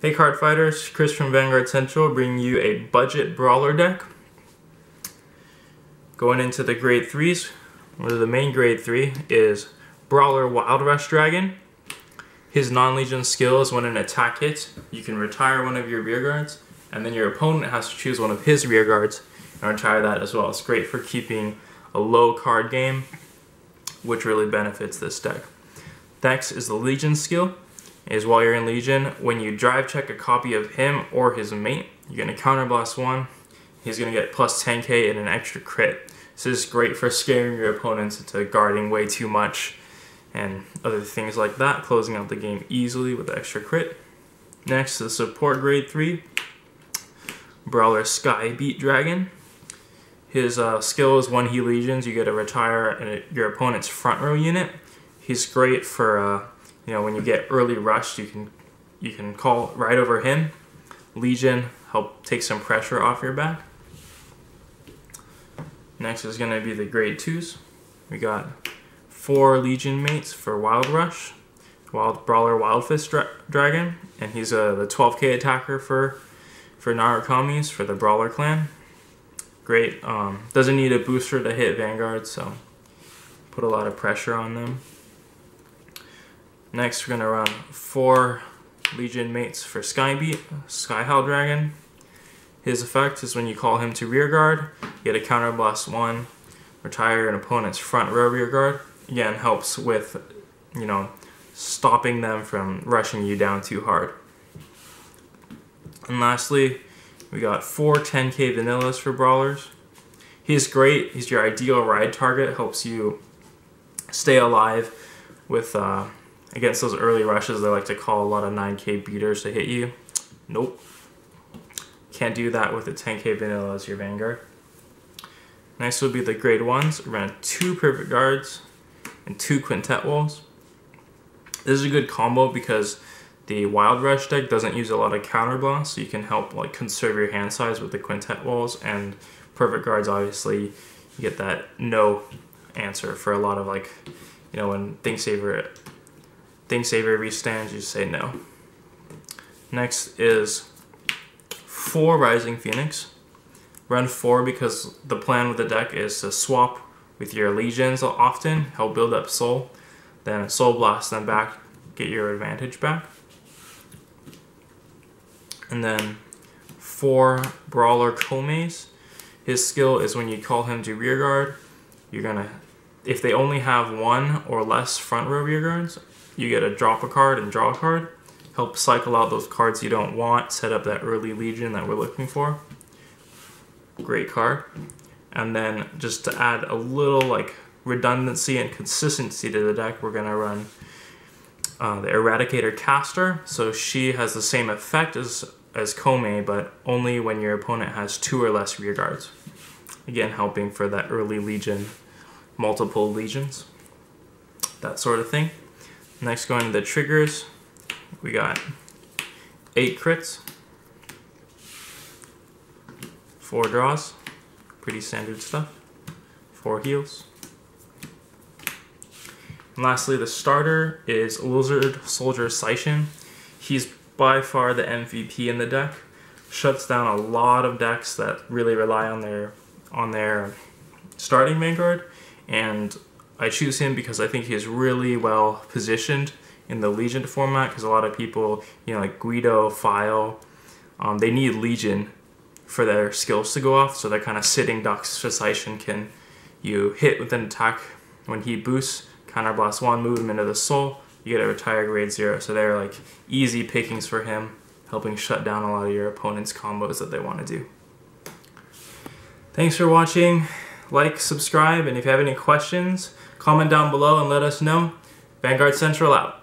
Hey Cardfighters, Chris from Vanguard Central bringing you a budget brawler deck. Going into the grade 3s, one of the main grade 3 is Brawler Wild Rush Dragon. His non-legion skill is when an attack hits, you can retire one of your rear guards, and then your opponent has to choose one of his rear guards and retire that as well. It's great for keeping a low card game, which really benefits this deck. Next is the legion skill. Is while you're in Legion, when you drive check a copy of him or his mate, you're going to counterblast 1. He's going to get plus 10k and an extra crit. This is great for scaring your opponents into guarding way too much and other things like that, closing out the game easily with the extra crit. Next is support grade 3, Brawler Skybeat Dragon. His skill is when he legions, you get to retire your opponent's front row unit. He's great for when you get early rushed, you can call right over him. Legion, help take some pressure off your back. Next is going to be the grade 2s. We got 4 Legion mates for Wild Rush. Brawler Wild Fist Dragon, and he's the 12k attacker for Narukami's for the Brawler clan. Great. Doesn't need a booster to hit Vanguard, so put a lot of pressure on them. Next, we're going to run 4 Legion mates for Skybeat, Skyhowl Dragon. His effect is when you call him to rear guard, you get a counterblast 1, retire an opponent's front row rear guard. Again, helps with, stopping them from rushing you down too hard. And lastly, we got 4 10k vanillas for Brawlers. He's great. He's your ideal ride target. Helps you stay alive with against those early rushes. They like to call a lot of 9k beaters to hit you. Nope. Can't do that with a 10k vanilla as your Vanguard. Next would be the grade 1s. We're running 2 perfect guards and 2 quintet walls. This is a good combo because the Wild Rush deck doesn't use a lot of counter blasts, so you can help conserve your hand size with the quintet walls, and perfect guards, obviously you get that no answer for a lot of when Think Saver restands, you say no. Next is 4 Rising Phoenix. Run 4 because the plan with the deck is to swap with your legions often, help build up soul, then soul blast them back, get your advantage back. And then 4 Brawler Komeis. His skill is when you call him to rear guard, you're gonna, if they only have 1 or less front row rear guards, you get to drop a card and draw a card. Help cycle out those cards you don't want, set up that early legion that we're looking for. Great card. And then just to add a little redundancy and consistency to the deck, we're going to run the Eradicator Caster. So she has the same effect as Komei, but only when your opponent has 2 or less rear guards. Again, helping for that early legion, multiple legions, that sort of thing. Next, going to the triggers, we got 8 crits, 4 draws, pretty standard stuff, 4 heals. And lastly, the starter is Lizard Soldier Seishun. He's by far the MVP in the deck. Shuts down a lot of decks that really rely on their starting Vanguard, and I choose him because I think he's really well positioned in the Legion format, because a lot of people, like Guido, File, they need Legion for their skills to go off, so they're kind of sitting ducks. So Seishun you hit with an attack when he boosts, counterblast 1, move him into the soul, you get a retire grade 0. So they're easy pickings for him, helping shut down a lot of your opponent's combos that they want to do. Thanks for watching. Like, subscribe, and if you have any questions, comment down below and let us know. Vanguard Central out.